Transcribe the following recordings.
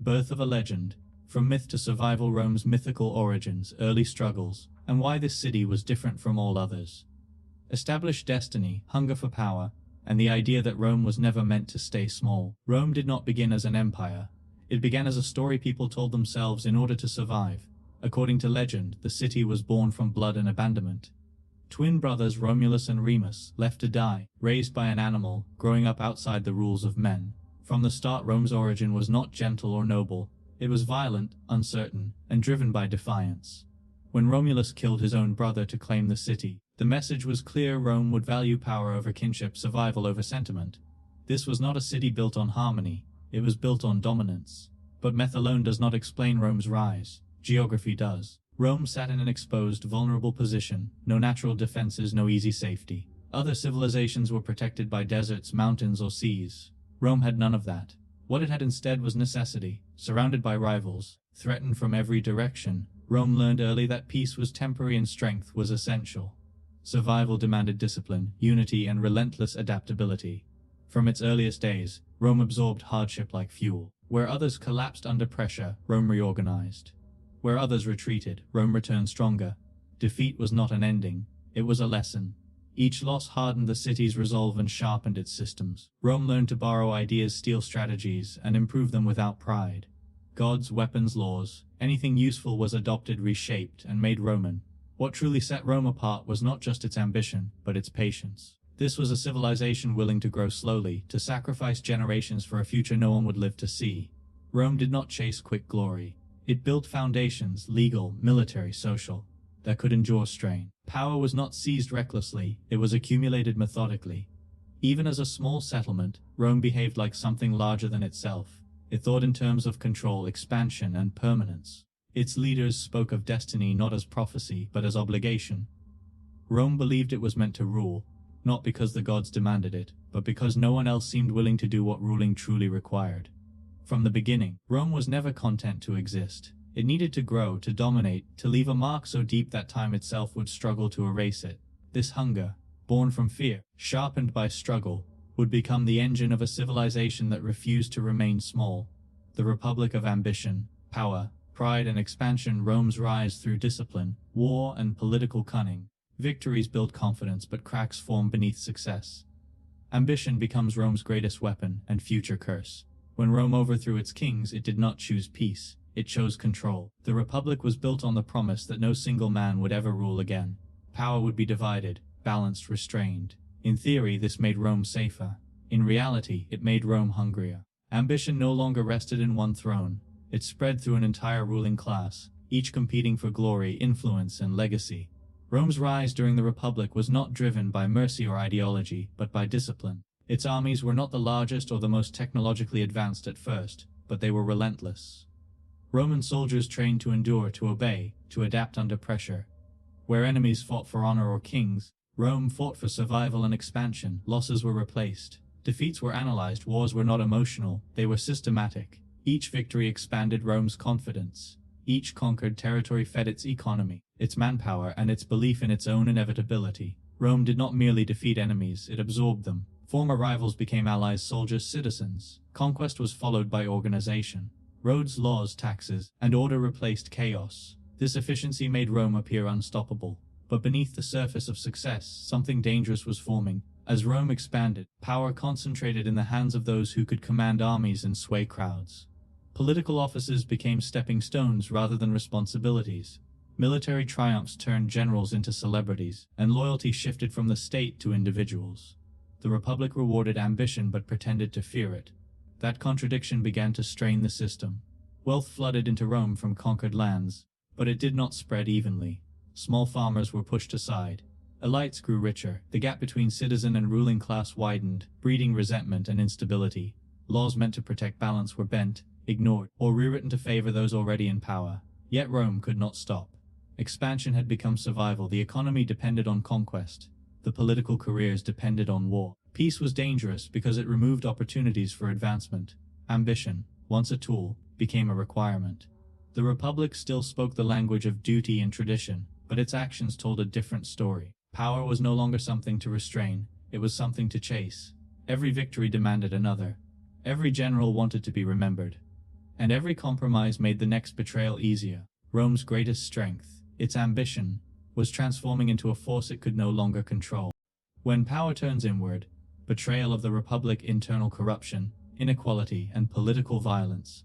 Birth of a legend. From myth to survival, Rome's mythical origins, early struggles, and why this city was different from all others. Established destiny, hunger for power, and the idea that Rome was never meant to stay small. Rome did not begin as an empire. It began as a story people told themselves in order to survive. According to legend, the city was born from blood and abandonment. Twin brothers Romulus and Remus, left to die, raised by an animal, growing up outside the rules of men. From the start, Rome's origin was not gentle or noble. It was violent, uncertain, and driven by defiance. When Romulus killed his own brother to claim the city, the message was clear: Rome would value power over kinship, survival over sentiment. This was not a city built on harmony, it was built on dominance. But myth alone does not explain Rome's rise. Geography does. Rome sat in an exposed, vulnerable position, no natural defenses, no easy safety. Other civilizations were protected by deserts, mountains, or seas. Rome had none of that. What it had instead was necessity. Surrounded by rivals, threatened from every direction, Rome learned early that peace was temporary and strength was essential. Survival demanded discipline, unity, and relentless adaptability. From its earliest days, Rome absorbed hardship like fuel. Where others collapsed under pressure, Rome reorganized. Where others retreated, Rome returned stronger. Defeat was not an ending, it was a lesson. Each loss hardened the city's resolve and sharpened its systems. Rome learned to borrow ideas, steal strategies, and improve them without pride. Gods, weapons, laws, anything useful was adopted, reshaped, and made Roman. What truly set Rome apart was not just its ambition, but its patience. This was a civilization willing to grow slowly, to sacrifice generations for a future no one would live to see. Rome did not chase quick glory. It built foundations, legal, military, social, that could endure strain. Power was not seized recklessly, it was accumulated methodically. Even as a small settlement, Rome behaved like something larger than itself. It thought in terms of control, expansion, and permanence. Its leaders spoke of destiny not as prophecy, but as obligation. Rome believed it was meant to rule, not because the gods demanded it, but because no one else seemed willing to do what ruling truly required. From the beginning, Rome was never content to exist. It needed to grow, to dominate, to leave a mark so deep that time itself would struggle to erase it. This hunger, born from fear, sharpened by struggle, would become the engine of a civilization that refused to remain small. The Republic of ambition, power, pride, and expansion. Rome's rise through discipline, war, and political cunning. Victories build confidence, but cracks form beneath success. Ambition becomes Rome's greatest weapon and future curse. When Rome overthrew its kings, it did not choose peace, it chose control. The Republic was built on the promise that no single man would ever rule again. Power would be divided, balanced, restrained. In theory, this made Rome safer. In reality, it made Rome hungrier. Ambition no longer rested in one throne. It spread through an entire ruling class, each competing for glory, influence, and legacy. Rome's rise during the Republic was not driven by mercy or ideology, but by discipline. Its armies were not the largest or the most technologically advanced at first, but they were relentless. Roman soldiers trained to endure, to obey, to adapt under pressure. Where enemies fought for honor or kings, Rome fought for survival and expansion. Losses were replaced. Defeats were analyzed. Wars were not emotional, they were systematic. Each victory expanded Rome's confidence. Each conquered territory fed its economy, its manpower, and its belief in its own inevitability. Rome did not merely defeat enemies, it absorbed them. Former rivals became allies, soldiers, citizens. Conquest was followed by organization. Roads, laws, taxes, and order replaced chaos. This efficiency made Rome appear unstoppable. But beneath the surface of success, something dangerous was forming. As Rome expanded, power concentrated in the hands of those who could command armies and sway crowds. Political offices became stepping stones rather than responsibilities. Military triumphs turned generals into celebrities, and loyalty shifted from the state to individuals. The Republic rewarded ambition but pretended to fear it. That contradiction began to strain the system. Wealth flooded into Rome from conquered lands, but it did not spread evenly. Small farmers were pushed aside. Elites grew richer. The gap between citizen and ruling class widened, breeding resentment and instability. Laws meant to protect balance were bent, ignored, or rewritten to favor those already in power. Yet Rome could not stop. Expansion had become survival. The economy depended on conquest. The political careers depended on war. Peace was dangerous because it removed opportunities for advancement. Ambition, once a tool, became a requirement. The Republic still spoke the language of duty and tradition, but its actions told a different story. Power was no longer something to restrain, it was something to chase. Every victory demanded another. Every general wanted to be remembered. and every compromise made the next betrayal easier. Rome's greatest strength, its ambition, was transforming into a force it could no longer control. When power turns inward, betrayal of the Republic, internal corruption, inequality, and political violence,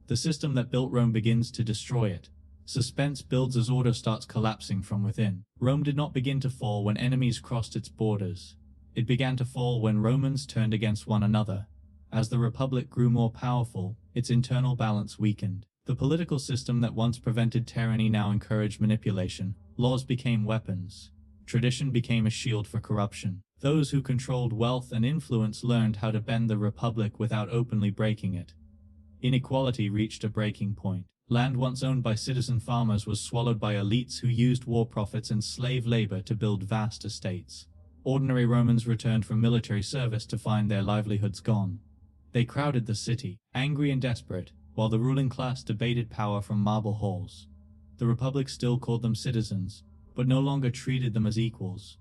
the system that built Rome begins to destroy it. Suspense builds as order starts collapsing from within. Rome did not begin to fall when enemies crossed its borders. It began to fall when Romans turned against one another. As the Republic grew more powerful, its internal balance weakened. The political system that once prevented tyranny now encouraged manipulation. Laws became weapons. Tradition became a shield for corruption. Those who controlled wealth and influence learned how to bend the Republic without openly breaking it. Inequality reached a breaking point. Land once owned by citizen farmers was swallowed by elites who used war profits and slave labor to build vast estates. Ordinary Romans returned from military service to find their livelihoods gone. They crowded the city, angry and desperate, while the ruling class debated power from marble halls. The Republic still called them citizens, but no longer treated them as equals.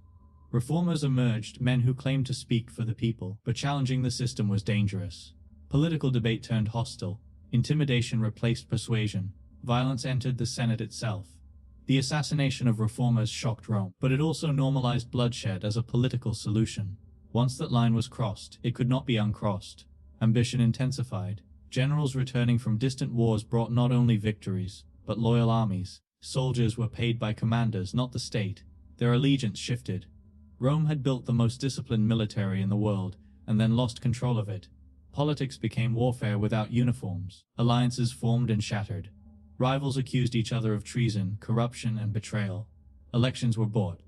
Reformers emerged, men who claimed to speak for the people, but challenging the system was dangerous. Political debate turned hostile. Intimidation replaced persuasion. Violence entered the Senate itself. The assassination of reformers shocked Rome, but it also normalized bloodshed as a political solution. Once that line was crossed, it could not be uncrossed. Ambition intensified. Generals returning from distant wars brought not only victories, but loyal armies. Soldiers were paid by commanders, not the state. Their allegiance shifted. Rome had built the most disciplined military in the world, and then lost control of it. Politics became warfare without uniforms. Alliances formed and shattered. Rivals accused each other of treason, corruption, and betrayal. Elections were bought.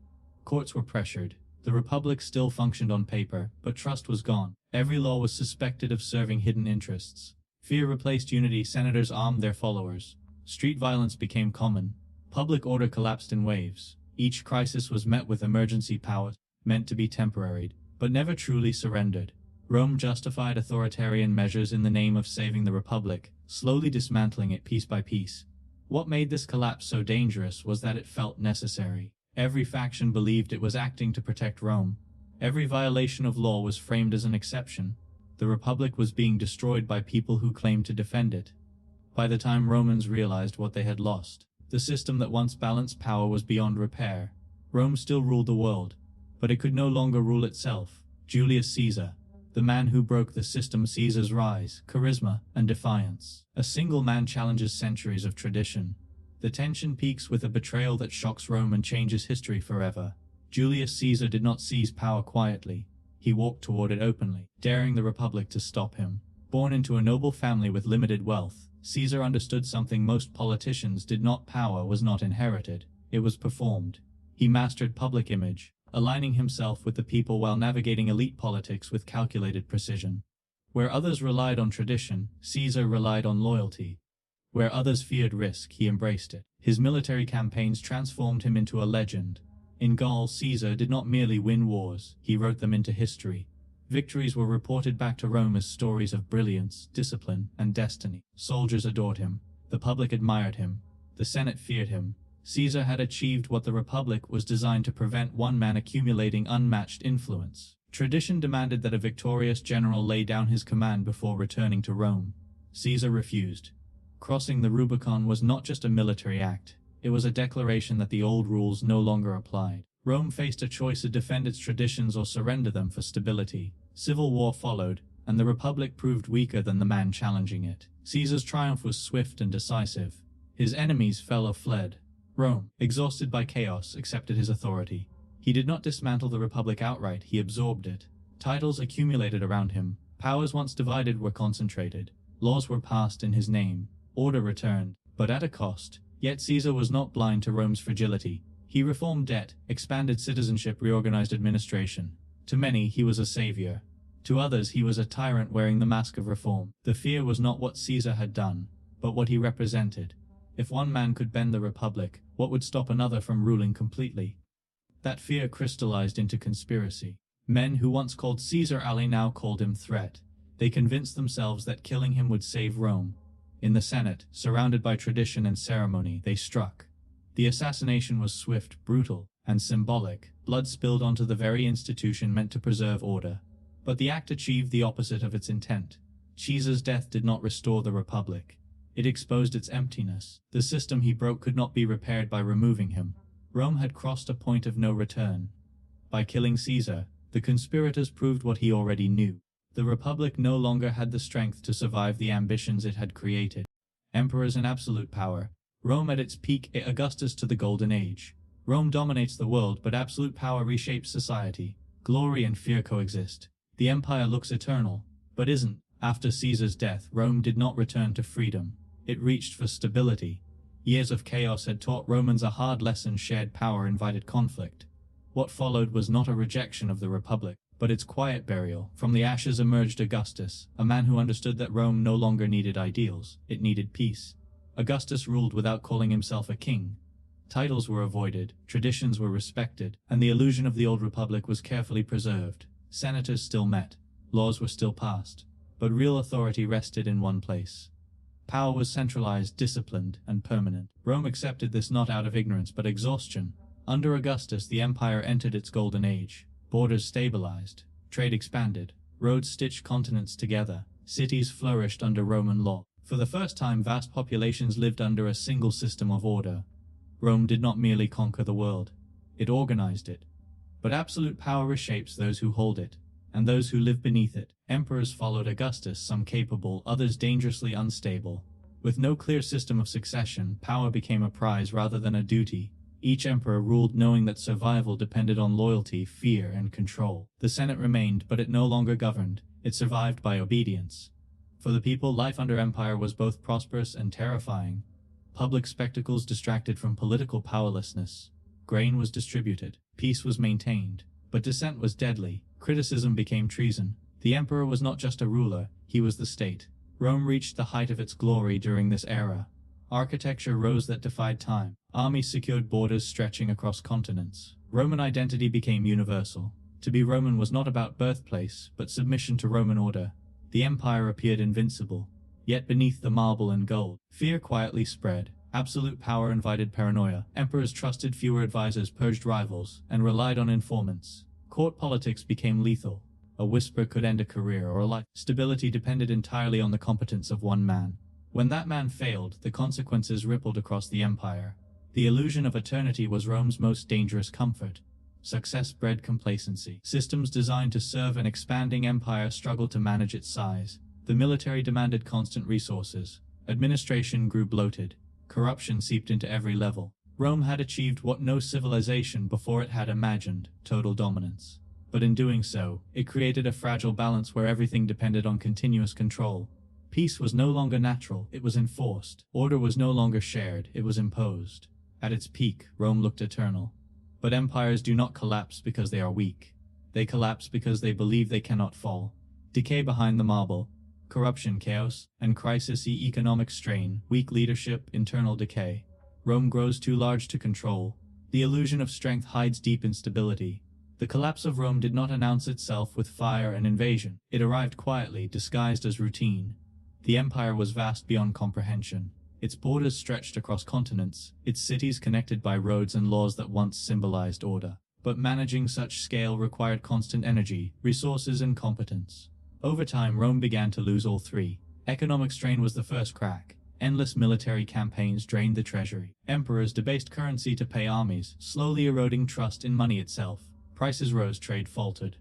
Courts were pressured. The Republic still functioned on paper, but trust was gone. Every law was suspected of serving hidden interests. Fear replaced unity. Senators armed their followers. Street violence became common. Public order collapsed in waves. Each crisis was met with emergency powers, meant to be temporary, but never truly surrendered. Rome justified authoritarian measures in the name of saving the Republic, slowly dismantling it piece by piece. What made this collapse so dangerous was that it felt necessary. Every faction believed it was acting to protect Rome. Every violation of law was framed as an exception. The Republic was being destroyed by people who claimed to defend it. By the time Romans realized what they had lost, the system that once balanced power was beyond repair. Rome still ruled the world, but it could no longer rule itself. Julius Caesar, the man who broke the system. Caesar's rise, charisma, and defiance. A single man challenges centuries of tradition. The tension peaks with a betrayal that shocks Rome and changes history forever. Julius Caesar did not seize power quietly. He walked toward it openly, daring the Republic to stop him. Born into a noble family with limited wealth, Caesar understood something most politicians did not. Power was not inherited, it was performed. He mastered public image, aligning himself with the people while navigating elite politics with calculated precision. Where others relied on tradition, Caesar relied on loyalty. Where others feared risk, he embraced it. His military campaigns transformed him into a legend. In Gaul, Caesar did not merely win wars, he wrote them into history. Victories were reported back to Rome as stories of brilliance, discipline, and destiny. Soldiers adored him. The public admired him. The Senate feared him. Caesar had achieved what the Republic was designed to prevent: one man accumulating unmatched influence. Tradition demanded that a victorious general lay down his command before returning to Rome. Caesar refused. Crossing the Rubicon was not just a military act, it was a declaration that the old rules no longer applied. Rome faced a choice: to defend its traditions or surrender them for stability. Civil war followed, and the Republic proved weaker than the man challenging it. Caesar's triumph was swift and decisive. His enemies fell or fled. Rome, exhausted by chaos, accepted his authority. He did not dismantle the Republic outright, he absorbed it. Titles accumulated around him. Powers once divided were concentrated. Laws were passed in his name. Order returned, but at a cost. Yet Caesar was not blind to Rome's fragility. He reformed debt, expanded citizenship, reorganized administration. To many, he was a savior. To others, he was a tyrant wearing the mask of reform. The fear was not what Caesar had done, but what he represented. If one man could bend the Republic, what would stop another from ruling completely? That fear crystallized into conspiracy. Men who once called Caesar ally now called him threat. They convinced themselves that killing him would save Rome. In the Senate, surrounded by tradition and ceremony, they struck. The assassination was swift, brutal, and symbolic. Blood spilled onto the very institution meant to preserve order. But the act achieved the opposite of its intent. Caesar's death did not restore the Republic. It exposed its emptiness. The system he broke could not be repaired by removing him. Rome had crossed a point of no return. By killing Caesar, the conspirators proved what he already knew. The Republic no longer had the strength to survive the ambitions it had created. Emperors in absolute power. Rome at its peak, Augustus to the Golden Age. Rome dominates the world, but absolute power reshapes society. Glory and fear coexist. The empire looks eternal, but isn't. After Caesar's death, Rome did not return to freedom. It reached for stability. Years of chaos had taught Romans a hard lesson: shared power invited conflict. What followed was not a rejection of the Republic, but its quiet burial. From the ashes emerged Augustus, a man who understood that Rome no longer needed ideals, it needed peace. Augustus ruled without calling himself a king. Titles were avoided, traditions were respected, and the illusion of the old republic was carefully preserved. Senators still met, laws were still passed, but real authority rested in one place. Power was centralized, disciplined, and permanent. Rome accepted this not out of ignorance but exhaustion. Under Augustus, the empire entered its golden age. Borders stabilized, trade expanded, roads stitched continents together, cities flourished under Roman law. For the first time, vast populations lived under a single system of order. Rome did not merely conquer the world, it organized it. But absolute power reshapes those who hold it, and those who live beneath it. Emperors followed Augustus, some capable, others dangerously unstable. With no clear system of succession, power became a prize rather than a duty. Each emperor ruled knowing that survival depended on loyalty, fear, and control. The Senate remained, but it no longer governed. It survived by obedience. For the people, life under empire was both prosperous and terrifying. Public spectacles distracted from political powerlessness. Grain was distributed. Peace was maintained. But dissent was deadly. Criticism became treason. The emperor was not just a ruler, he was the state. Rome reached the height of its glory during this era. Architecture rose that defied time. Armies secured borders stretching across continents. Roman identity became universal. To be Roman was not about birthplace, but submission to Roman order. The empire appeared invincible. Yet beneath the marble and gold, fear quietly spread. Absolute power invited paranoia. Emperors trusted fewer advisors, purged rivals, and relied on informants. Court politics became lethal. A whisper could end a career or a life. Stability depended entirely on the competence of one man. When that man failed, the consequences rippled across the empire. The illusion of eternity was Rome's most dangerous comfort. Success bred complacency. Systems designed to serve an expanding empire struggled to manage its size. The military demanded constant resources. Administration grew bloated. Corruption seeped into every level. Rome had achieved what no civilization before it had imagined: total dominance. But in doing so, it created a fragile balance where everything depended on continuous control. Peace was no longer natural, it was enforced. Order was no longer shared, it was imposed. At its peak, Rome looked eternal. But empires do not collapse because they are weak. They collapse because they believe they cannot fall. Decay behind the marble. Corruption, chaos, and crisis, economic strain, weak leadership, internal decay. Rome grows too large to control. The illusion of strength hides deep instability. The collapse of Rome did not announce itself with fire and invasion. It arrived quietly, disguised as routine. The empire was vast beyond comprehension. Its borders stretched across continents, its cities connected by roads and laws that once symbolized order. But managing such scale required constant energy, resources, and competence. Over time, Rome began to lose all three. Economic strain was the first crack. Endless military campaigns drained the treasury. Emperors debased currency to pay armies, slowly eroding trust in money itself. Prices rose, trade faltered.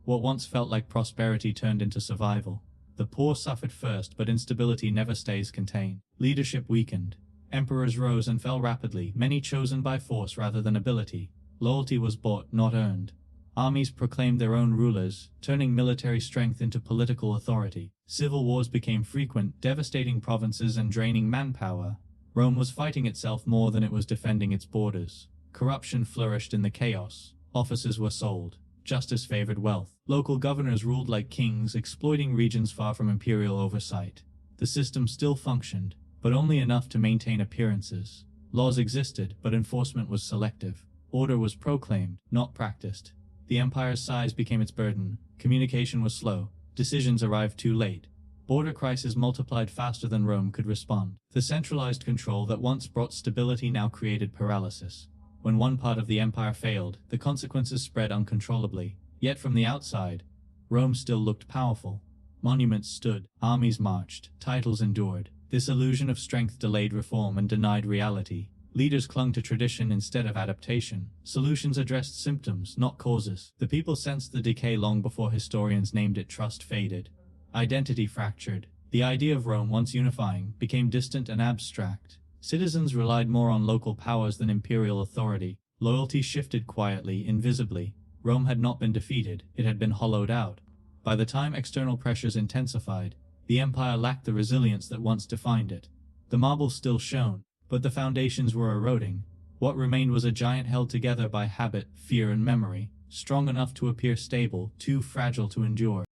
What once felt like prosperity turned into survival. The poor suffered first, but instability never stays contained. Leadership weakened. Emperors rose and fell rapidly, many chosen by force rather than ability. Loyalty was bought, not earned. Armies proclaimed their own rulers, turning military strength into political authority. Civil wars became frequent, devastating provinces and draining manpower. Rome was fighting itself more than it was defending its borders. Corruption flourished in the chaos. Offices were sold. Justice favored wealth. Local governors ruled like kings, exploiting regions far from imperial oversight. The system still functioned, but only enough to maintain appearances. Laws existed, but enforcement was selective. Order was proclaimed, not practiced. The empire's size became its burden. Communication was slow. Decisions arrived too late. Border crises multiplied faster than Rome could respond. The centralized control that once brought stability now created paralysis. When one part of the empire failed, the consequences spread uncontrollably. Yet from the outside, Rome still looked powerful. Monuments stood, armies marched, titles endured. This illusion of strength delayed reform and denied reality. Leaders clung to tradition instead of adaptation. Solutions addressed symptoms, not causes. The people sensed the decay long before historians named it. Trust faded. Identity fractured. The idea of Rome, once unifying, became distant and abstract. Citizens relied more on local powers than imperial authority. Loyalty shifted quietly, invisibly. Rome had not been defeated, it had been hollowed out. By the time external pressures intensified, the empire lacked the resilience that once defined it. The marble still shone, but the foundations were eroding. What remained was a giant held together by habit, fear, and memory, strong enough to appear stable, too fragile to endure.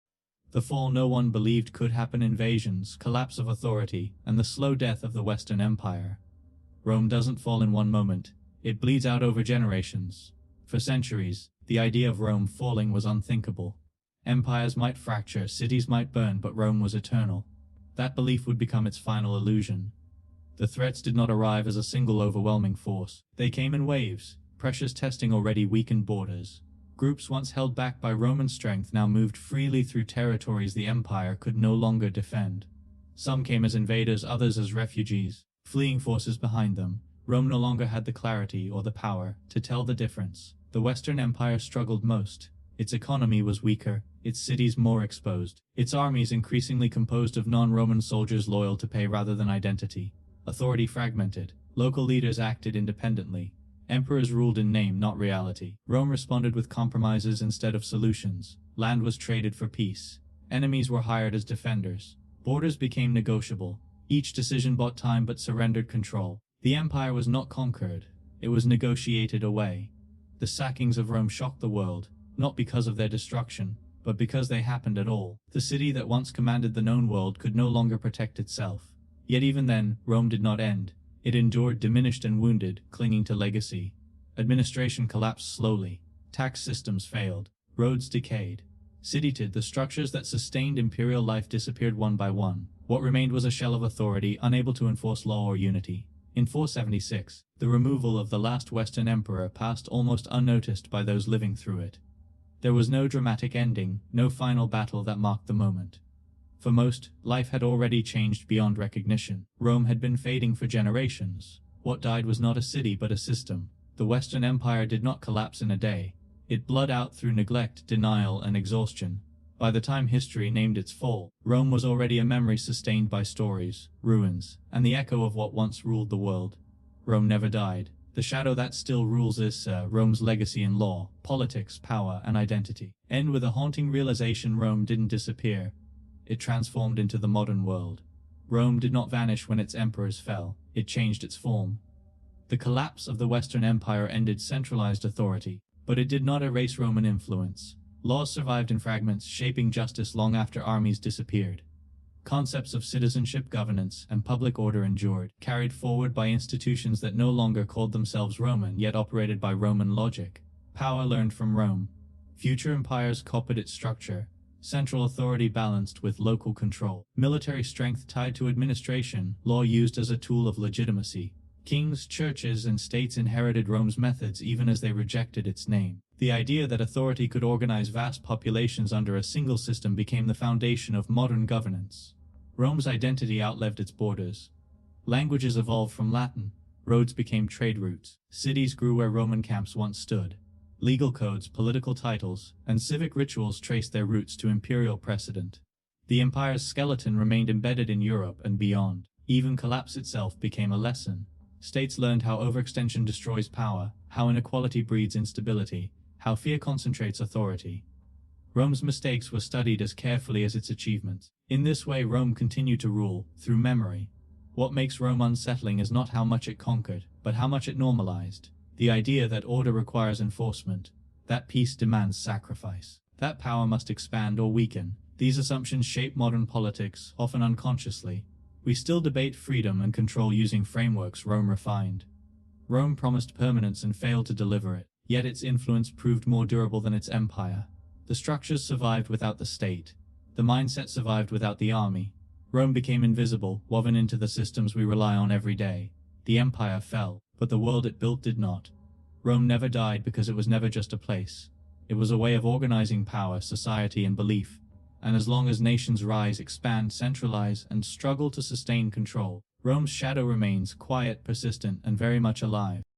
The fall no one believed could happen: invasions, collapse of authority, and the slow death of the Western Empire. Rome doesn't fall in one moment, it bleeds out over generations. For centuries, the idea of Rome falling was unthinkable. Empires might fracture, cities might burn, but Rome was eternal. That belief would become its final illusion. The threats did not arrive as a single overwhelming force. They came in waves, pressures testing already weakened borders. Groups once held back by Roman strength now moved freely through territories the empire could no longer defend. Some came as invaders, others as refugees, fleeing forces behind them. Rome no longer had the clarity or the power to tell the difference. The Western Empire struggled most. Its economy was weaker, its cities more exposed, its armies increasingly composed of non-Roman soldiers loyal to pay rather than identity. Authority fragmented. Local leaders acted independently. Emperors ruled in name, not reality. Rome responded with compromises instead of solutions. Land was traded for peace. Enemies were hired as defenders. Borders became negotiable. Each decision bought time but surrendered control. The empire was not conquered. It was negotiated away. The sackings of Rome shocked the world, not because of their destruction, but because they happened at all. The city that once commanded the known world could no longer protect itself. Yet even then, Rome did not end. It endured, diminished and wounded, clinging to legacy. Administration collapsed slowly. Tax systems failed. Roads decayed. City-tid, the structures that sustained imperial life disappeared one by one. What remained was a shell of authority, unable to enforce law or unity. In 476, the removal of the last Western emperor passed almost unnoticed by those living through it. There was no dramatic ending, no final battle that marked the moment. For most, life had already changed beyond recognition. Rome had been fading for generations. What died was not a city but a system. The Western Empire did not collapse in a day. It bled out through neglect, denial, and exhaustion. By the time history named its fall, Rome was already a memory sustained by stories, ruins, and the echo of what once ruled the world. Rome never died. The shadow that still rules is Rome's legacy in law, politics, power, and identity. End with a haunting realization: Rome didn't disappear. It transformed into the modern world. Rome did not vanish when its emperors fell. It changed its form. The collapse of the Western Empire ended centralized authority, but it did not erase Roman influence. Laws survived in fragments, shaping justice long after armies disappeared. Concepts of citizenship, governance, and public order endured, carried forward by institutions that no longer called themselves Roman yet operated by Roman logic. Power learned from Rome. Future empires copied its structure. Central authority balanced with local control. Military strength tied to administration, law used as a tool of legitimacy. Kings, churches, and states inherited Rome's methods even as they rejected its name. The idea that authority could organize vast populations under a single system became the foundation of modern governance. Rome's identity outlived its borders. Languages evolved from Latin. Roads became trade routes. Cities grew where Roman camps once stood. Legal codes, political titles, and civic rituals traced their roots to imperial precedent. The empire's skeleton remained embedded in Europe and beyond. Even collapse itself became a lesson. States learned how overextension destroys power, how inequality breeds instability, how fear concentrates authority. Rome's mistakes were studied as carefully as its achievements. In this way, Rome continued to rule, through memory. What makes Rome unsettling is not how much it conquered, but how much it normalized. The idea that order requires enforcement, that peace demands sacrifice, that power must expand or weaken. These assumptions shape modern politics, often unconsciously. We still debate freedom and control using frameworks Rome refined. Rome promised permanence and failed to deliver it, yet its influence proved more durable than its empire. The structures survived without the state. The mindset survived without the army. Rome became invisible, woven into the systems we rely on every day. The empire fell, but the world it built did not. Rome never died because it was never just a place. It was a way of organizing power, society, and belief. and as long as nations rise, expand, centralize, and struggle to sustain control, Rome's shadow remains quiet, persistent, and very much alive.